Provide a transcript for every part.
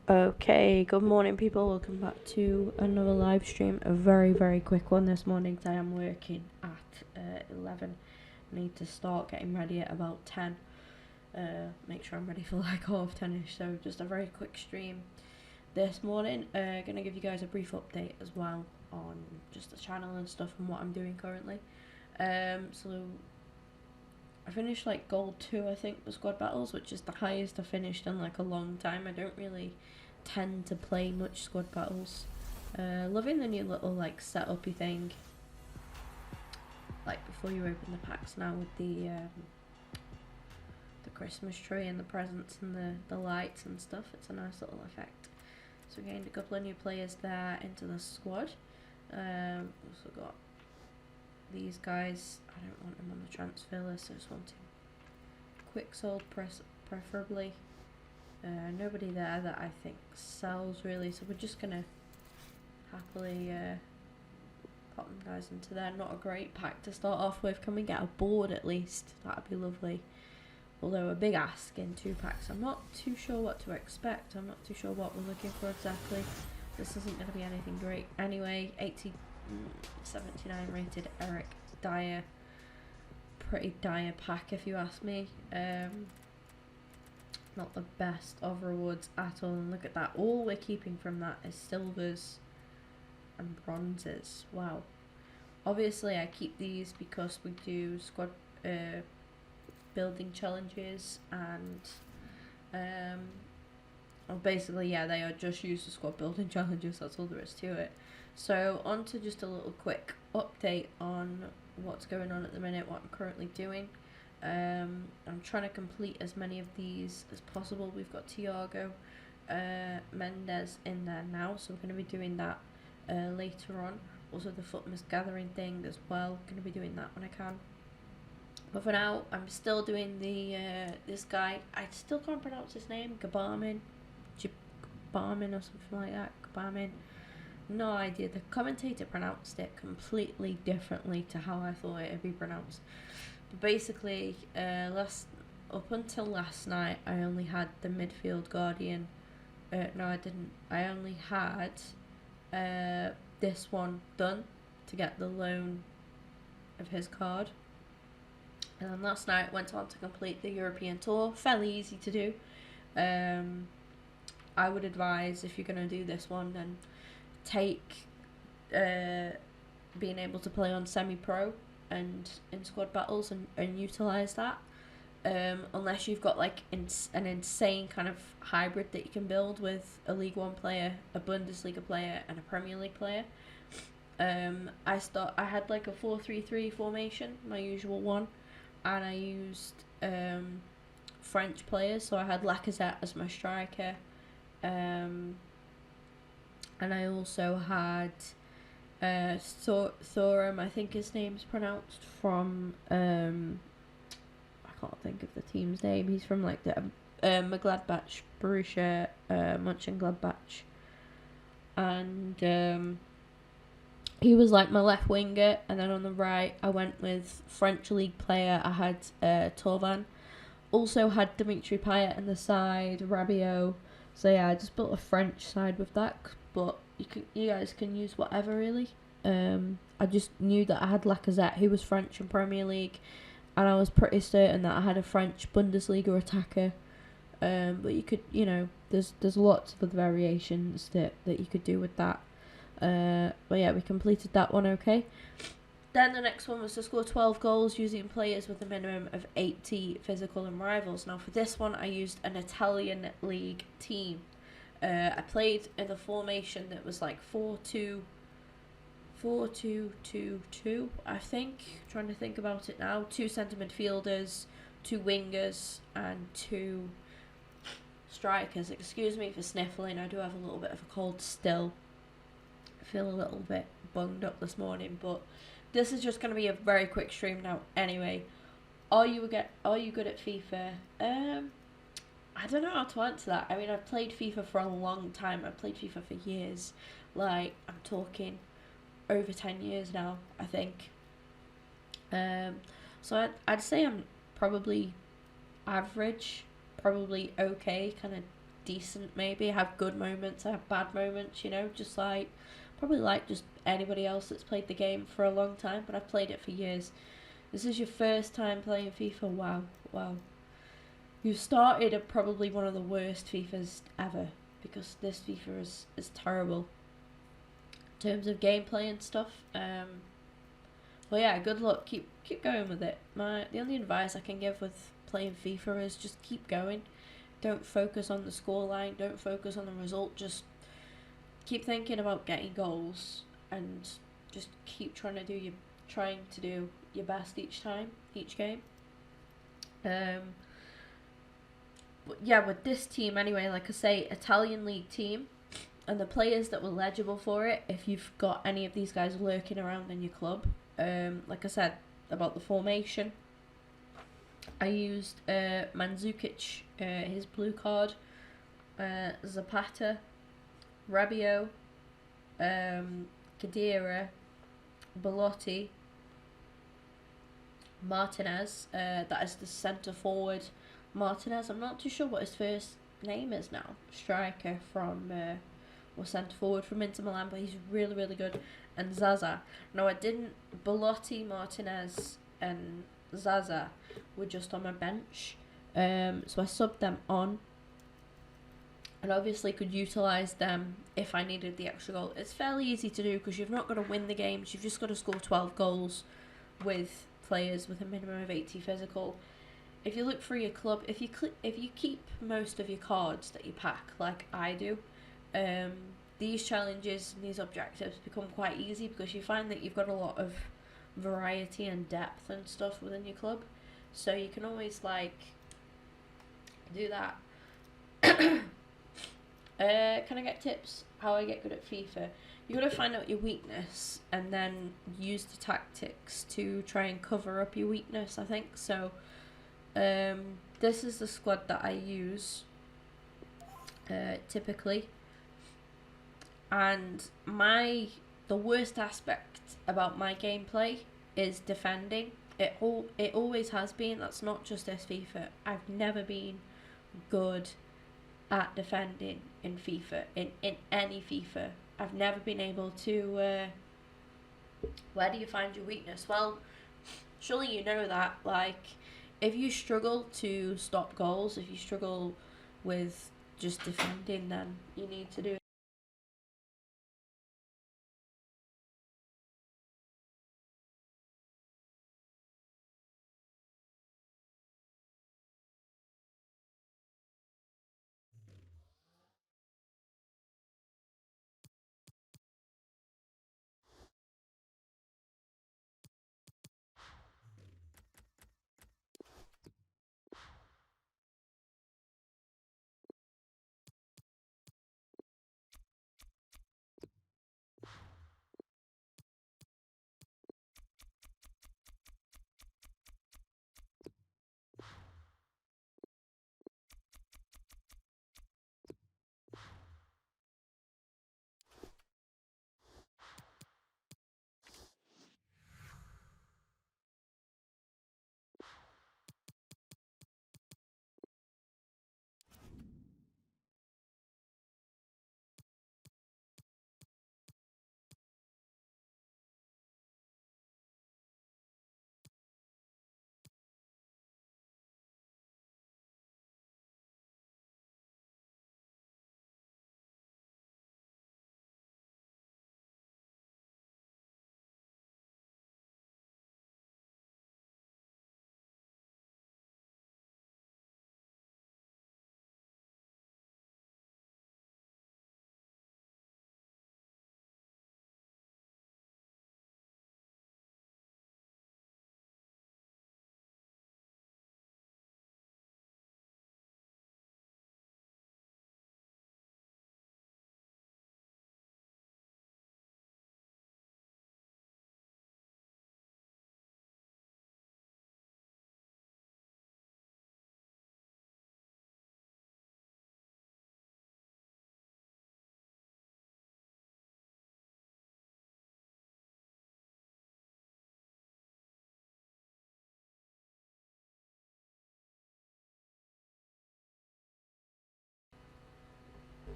Okay, good morning, people. Welcome back to another live stream. A very, very quick one this morning. I am working at 11. I need to start getting ready at about 10. Make sure I'm ready for like half 10ish. So, just a very quick stream this morning. Gonna give you guys a brief update as well on just the channel and stuff and what I'm doing currently. So I finished like gold 2, I think, the squad battles, which is the highest I finished in like a long time. I don't really tend to play much squad battles. Loving the new little like setupy thing. Like before you open the packs now with the Christmas tree and the presents and the lights and stuff. It's a nice little effect. So we gained a couple of new players there into the squad. Also got these guys. I don't want them on the transfer list. I just want to quick sold preferably. Nobody there that I think sells really, so we're just gonna happily pop them guys into there. Not a great pack to start off with. Can we get a board at least? That'd be lovely. Although a big ask in 2 packs. I'm not too sure what to expect. I'm not too sure what we're looking for exactly. This isn't going to be anything great. Anyway, 79 rated Eric Dyer. Pretty dire pack if you ask me. Not the best of rewards at all. And look at that. All we're keeping from that is silvers and bronzes. Wow. Obviously, I keep these because we do squad building challenges and well, basically, yeah, they are just used as squad building challenges. That's all there is to it. So on to just a little quick update on what's going on at the minute, what I'm currently doing. I'm trying to complete as many of these as possible. We've got Tiago Mendes in there now, so we're going to be doing that later on. Also the Footmas gathering thing as well, going to be doing that when I can. But for now, I'm still doing the this guy. I still can't pronounce his name. Gabarmin or something like that. Gabarmin. No idea. The commentator pronounced it completely differently to how I thought it would be pronounced. But basically, up until last night, I only had the midfield guardian. No, I didn't. I only had this one done to get the loan of his card. And then last night went on to complete the European tour. Fairly easy to do. I would advise, if you're going to do this one, then take being able to play on semi-pro and in squad battles and utilise that. Unless you've got like an insane kind of hybrid that you can build with a League 1 player, a Bundesliga player and a Premier League player. I had like a 4-3-3 formation, my usual one, and I used French players, so I had Lacazette as my striker, and I also had Thorum, I think his name's pronounced, from I can't think of the team's name. He's from like the Mönchengladbach, Borussia Mönchengladbach, and he was like my left winger. And then on the right, I went with French league player. I had Torvan. Also had Dimitri Payet in the side, Rabiot. So yeah, I just built a French side with that. But you guys can use whatever really. I just knew that I had Lacazette, who was French in Premier League, and I was pretty certain that I had a French Bundesliga attacker. But you could, there's lots of other variations that you could do with that. But yeah, we completed that one okay. Then the next one was to score 12 goals using players with a minimum of 80 physical and rivals. Now for this one, I used an Italian league team. I played in a formation that was like 4-2-2-2, I think. Trying to think about it now. 2 centre midfielders, 2 wingers, and 2 strikers. Excuse me for sniffling. I do have a little bit of a cold still. I feel a little bit bunged up this morning, but this is just going to be a very quick stream now. Anyway, are you good at FIFA? I don't know how to answer that. I mean, I've played FIFA for a long time. I've played FIFA for years. Like, I'm talking over 10 years now, I think. So I'd say I'm probably average, probably okay, kind of decent, maybe. I have good moments, I have bad moments, you know, just like probably like just anybody else that's played the game for a long time, but I've played it for years. This is your first time playing FIFA? Wow, wow. You started at probably one of the worst FIFAs ever, because this FIFA is terrible in terms of gameplay and stuff. Well, yeah, good luck. Keep going with it. The only advice I can give with playing FIFA is just keep going. Don't focus on the scoreline. Don't focus on the result. Just keep thinking about getting goals and just keep trying to do your best each time, each game. But yeah, with this team anyway, like I say, Italian league team, and the players that were legible for it, if you've got any of these guys lurking around in your club, like I said about the formation, I used Mandzukic, his blue card, Zapata, Rabiot, Khedira, Belotti, Martinez. That is the centre forward. Martinez. I'm not too sure what his first name is now. Striker from or centre forward from Inter Milan, but he's really really good. And Zaza. No, I didn't. Belotti, Martinez, and Zaza were just on my bench. So I subbed them on, and obviously could utilise them if I needed the extra goal. It's fairly easy to do because you've not got to win the games. You've just got to score 12 goals with players with a minimum of 80 physical. If you look for your club, if you keep most of your cards that you pack, like I do, these challenges and these objectives become quite easy because you find that you've got a lot of variety and depth and stuff within your club, so you can always like do that. Can I get tips how I get good at FIFA? You gotta find out your weakness and then use the tactics to try and cover up your weakness, I think. So this is the squad that I use typically, and the worst aspect about my gameplay is defending. It always has been. That's not just this FIFA. I've never been good at defending in FIFA, in any FIFA. I've never been able to. Where do you find your weakness? Well, surely you know that. Like, if you struggle to stop goals, if you struggle with just defending, then you need to do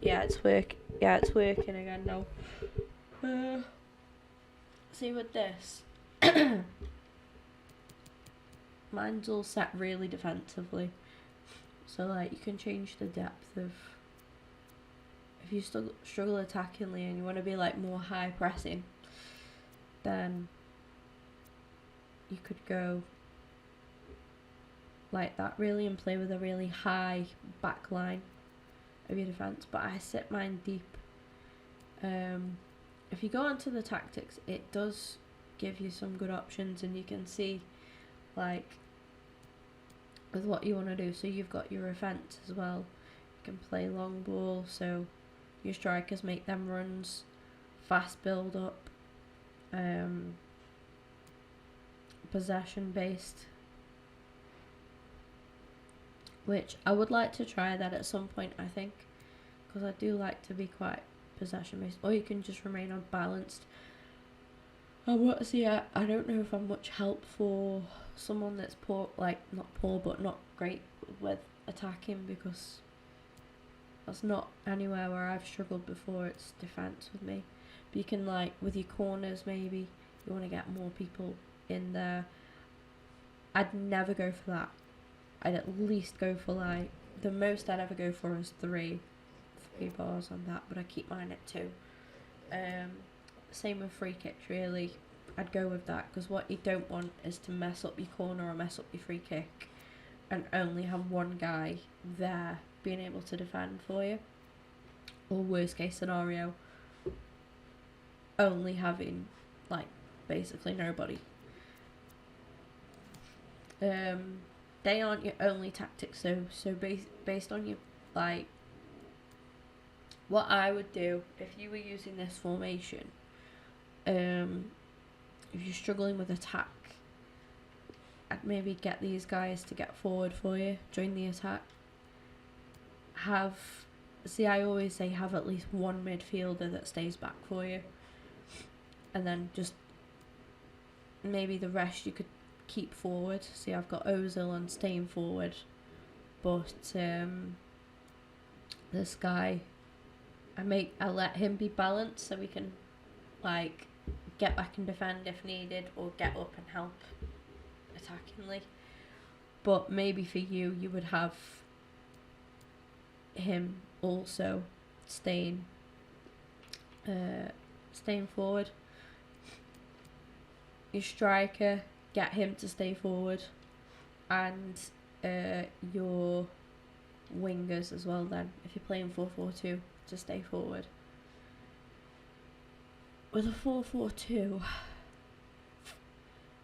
Yeah, it's work. Yeah, it's working again now. See with this, mine's all set really defensively. So like you can change the depth of. If you struggle attackingly and you want to be like more high pressing, then you could go like that really and play with a really high back line of your defence. But I set mine deep. If you go onto the tactics, it does give you some good options, and you can see like with what you want to do. So you've got your offence as well. You can play long ball, so your strikers make them runs, fast build up, possession based, which I would like to try that at some point, I think, because I do like to be quite possession based. Or you can just remain unbalanced. I don't know if I'm much help for someone that's poor, like not poor but not great with attacking, because that's not anywhere where I've struggled before. It's defense with me. But you can, like, with your corners, maybe you want to get more people in there. I'd never go for that. I'd at least go for, like, the most I'd ever go for is three bars on that, but I keep mine at 2. Same with free kicks, really. I'd go with that, because what you don't want is to mess up your corner or mess up your free kick and only have one guy there being able to defend for you, or worst case scenario, only having like basically nobody. They aren't your only tactics, so based on your, like, what I would do if you were using this formation, if you're struggling with attack, I'd maybe get these guys to get forward for you, join the attack. I always say have at least one midfielder that stays back for you, and then just maybe the rest you could keep forward. See, I've got Ozil and staying forward, but this guy, I let him be balanced so we can like get back and defend if needed, or get up and help attackingly. But maybe for you would have him also staying forward. Your striker, get him to stay forward, and your wingers as well then, if you're playing 4-4-2, to stay forward. With a 4-4-2,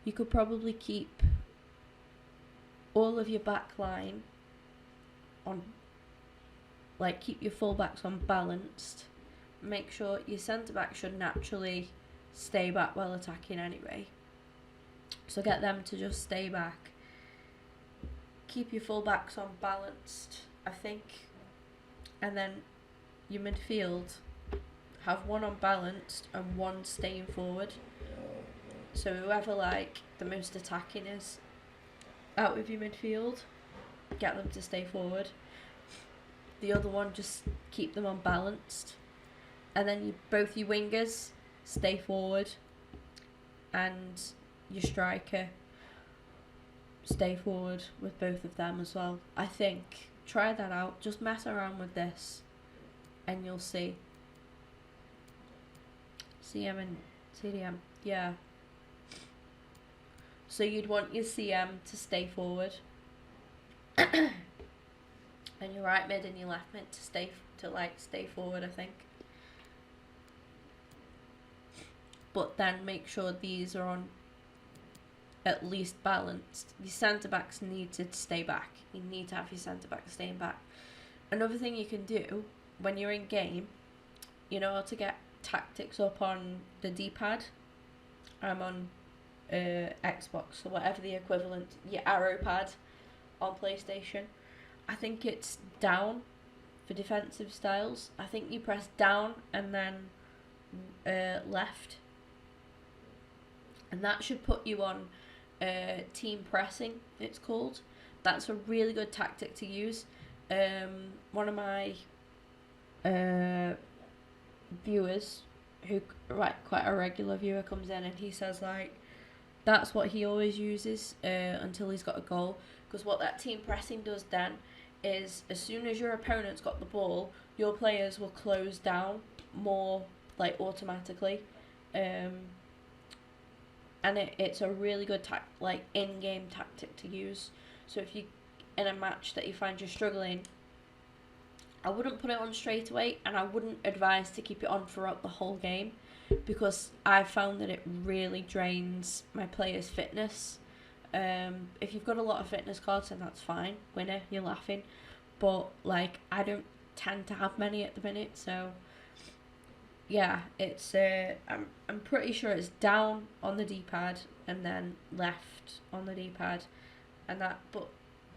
you could probably keep all of your back line on, like, keep your full-backs on balanced. Make sure your centre-back should naturally stay back while attacking anyway. So get them to just stay back. Keep your full-backs on balanced, I think. And then your midfield, have one on balanced and one staying forward. So whoever, like, the most attacking is out of your midfield, get them to stay forward. The other one, just keep them unbalanced. And then both your wingers stay forward, and your striker stay forward with both of them as well. I think try that out. Just mess around with this, and you'll see. CM and CDM, yeah. So you'd want your CM to stay forward, and your right mid and your left mid to stay forward, I think. But then make sure these are on at least balanced. Your centre backs need to stay back. You need to have your centre back staying back. Another thing you can do when you're in game, you know how to get tactics up on the D-pad. I'm on Xbox, or whatever the equivalent, your arrow pad on PlayStation. I think it's down for defensive styles. I think you press down and then left, and that should put you on team pressing, it's called. That's a really good tactic to use. One of my viewers who, right, quite a regular viewer comes in and he says like that's what he always uses until he's got a goal, because what that team pressing does then is as soon as your opponent's got the ball, your players will close down more like automatically, and it's a really good like in-game tactic to use. So if you in a match that you find you're struggling, I wouldn't put it on straight away, and I wouldn't advise to keep it on throughout the whole game, because I've found that it really drains my players' fitness. If you've got a lot of fitness cards, then that's fine. Winner, you're laughing. But like, I don't tend to have many at the minute, so yeah, it's I'm pretty sure it's down on the D-pad and then left on the D-pad, and that. But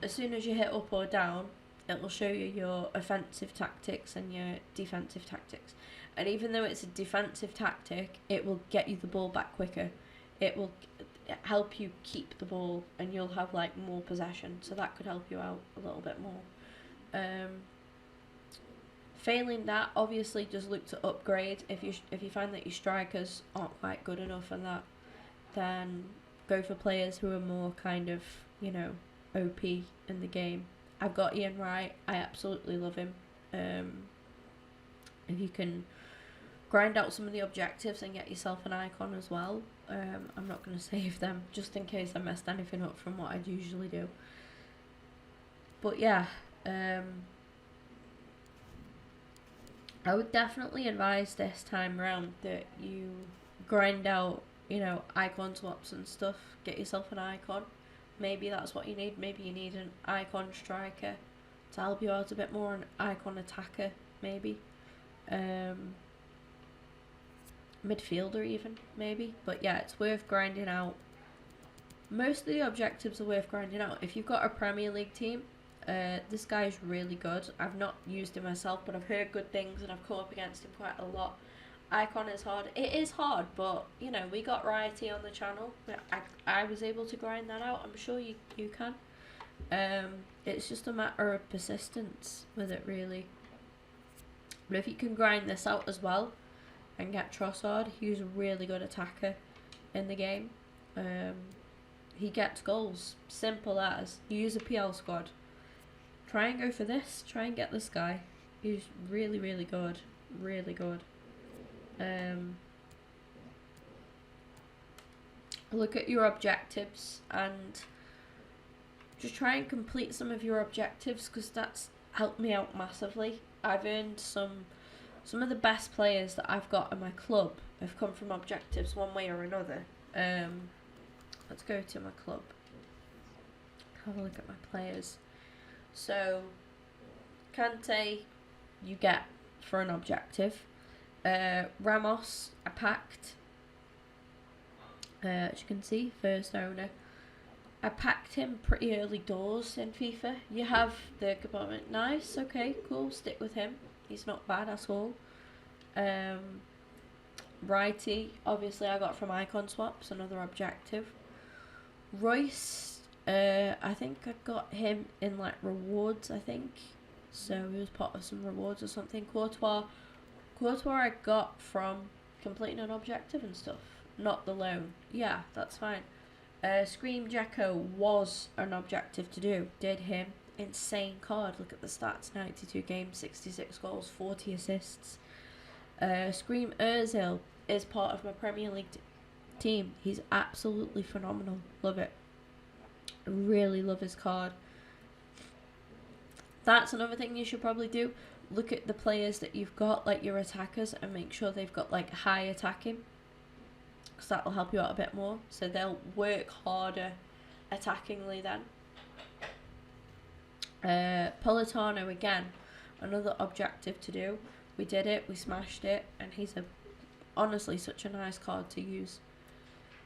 as soon as you hit up or down, it will show you your offensive tactics and your defensive tactics. And even though it's a defensive tactic, it will get you the ball back quicker. It will help you keep the ball, and you'll have like more possession. So that could help you out a little bit more. Failing that, obviously, just look to upgrade. If you find that your strikers aren't quite good enough and that, then go for players who are more kind of, you know, OP in the game. I've got Ian Wright. I absolutely love him. If you can grind out some of the objectives and get yourself an icon as well. I'm not going to save them just in case I messed anything up from what I'd usually do. But yeah, I would definitely advise this time around that you grind out, you know, icon swaps and stuff. Get yourself an icon. Maybe that's what you need. Maybe you need an icon striker to help you out a bit more, an icon attacker maybe. Midfielder even, maybe. But yeah, it's worth grinding out. Most of the objectives are worth grinding out. If you've got a Premier League team, this guy is really good. I've not used him myself, but I've heard good things and I've come up against him quite a lot. Icon is hard. It is hard, but you know, we got Righty on the channel. I was able to grind that out. I'm sure you can. It's just a matter of persistence with it, really. But if you can grind this out as well and get Trossard, he's a really good attacker in the game. He gets goals. Simple as. You use a PL squad. Try and go for this. Try and get this guy. He's really, really good. Really good. Look at your objectives and just try and complete some of your objectives, because that's helped me out massively. I've earned some of the best players that I've got in my club have come from objectives one way or another. Let's go to my club. Have a look at my players. So Kante you get for an objective. Ramos I packed, as you can see, first owner. I packed him pretty early doors in FIFA. You have the compartment. Nice, okay, cool, stick with him. He's not bad at all. Righty, obviously I got from Icon Swaps, another objective. Royce, I think I got him in like rewards, I think. So he was part of some rewards or something. Courtois I got from completing an objective and stuff, not the loan. Yeah, that's fine. Scream Jacko was an objective to do. Did him. Insane card. Look at the stats. 92 games, 66 goals, 40 assists. Scream Ozil is part of my Premier League team. He's absolutely phenomenal. Love it. Really love his card. That's another thing you should probably do. Look at the players that you've got, like your attackers, and make sure they've got like high attacking, because that will help you out a bit more. So they'll work harder attackingly then. Politano again, another objective to do. We did it, we smashed it, and he's honestly such a nice card to use.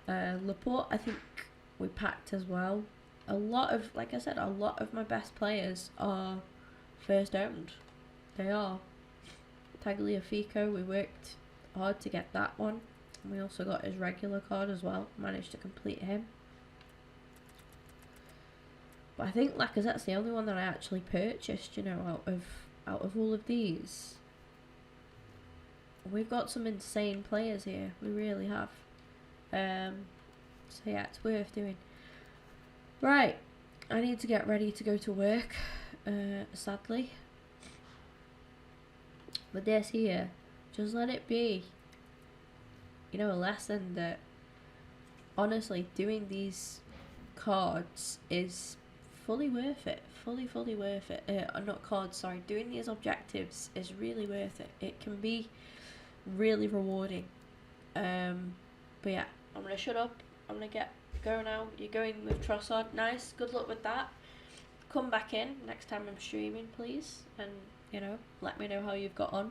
Laporte I think we packed as well. A lot of, like I said, a lot of my best players are first owned. They are. Tagliafico, we worked hard to get that one. And we also got his regular card as well. Managed to complete him. But I think Lacazette's the only one that I actually purchased, you know, out of all of these. we've got some insane players here. We really have. So yeah, it's worth doing. Right, I need to get ready to go to work, sadly. But this here, just let it be, you know, a lesson that honestly doing these cards is fully worth it. Fully worth it. Not cards, sorry. Doing these objectives is really worth it. It can be really rewarding. But yeah, I'm gonna shut up. I'm gonna get go now. You're going with Trossard. Nice. Good luck with that. Come back in next time I'm streaming, please, and you know, let me know how you've got on.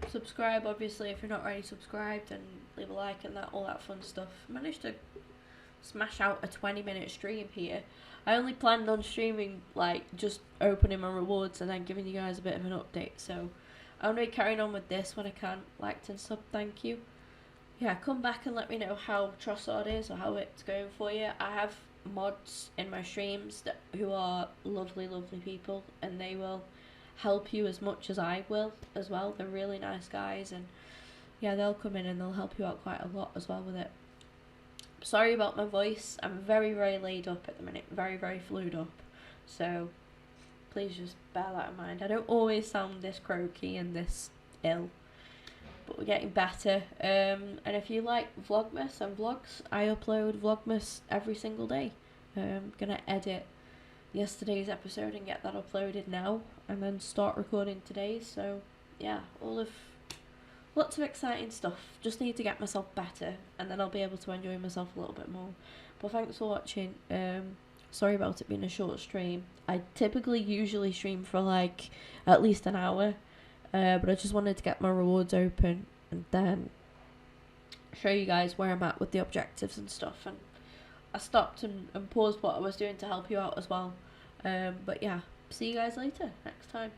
Subscribe, obviously, if you're not already subscribed, and leave a like and all that fun stuff. Managed to smash out a 20-minute stream here. I only planned on streaming, like, just opening my rewards and then giving you guys a bit of an update, so I'm going to be carrying on with this when I can. Liked and sub, thank you. Yeah, come back and let me know how Trossard is or how it's going for you. I have mods in my streams who are lovely people, and they will help you as much as I will as well. They're really nice guys, and yeah, they'll come in and they'll help you out quite a lot as well with it. Sorry about my voice. I'm very laid up at the minute, very flued up, so please just bear that in mind. I don't always sound this croaky and this ill, but we're getting better. And if you like Vlogmas and vlogs, I upload Vlogmas every single day. I'm gonna edit yesterday's episode and get that uploaded now, and then start recording today's. So yeah, lots of exciting stuff. Just need to get myself better, and then I'll be able to enjoy myself a little bit more. But thanks for watching. Sorry about it being a short stream. I usually stream for like at least an hour, but I just wanted to get my rewards open and then show you guys where I'm at with the objectives and stuff. And I stopped and paused what I was doing to help you out as well. But yeah, see you guys later next time.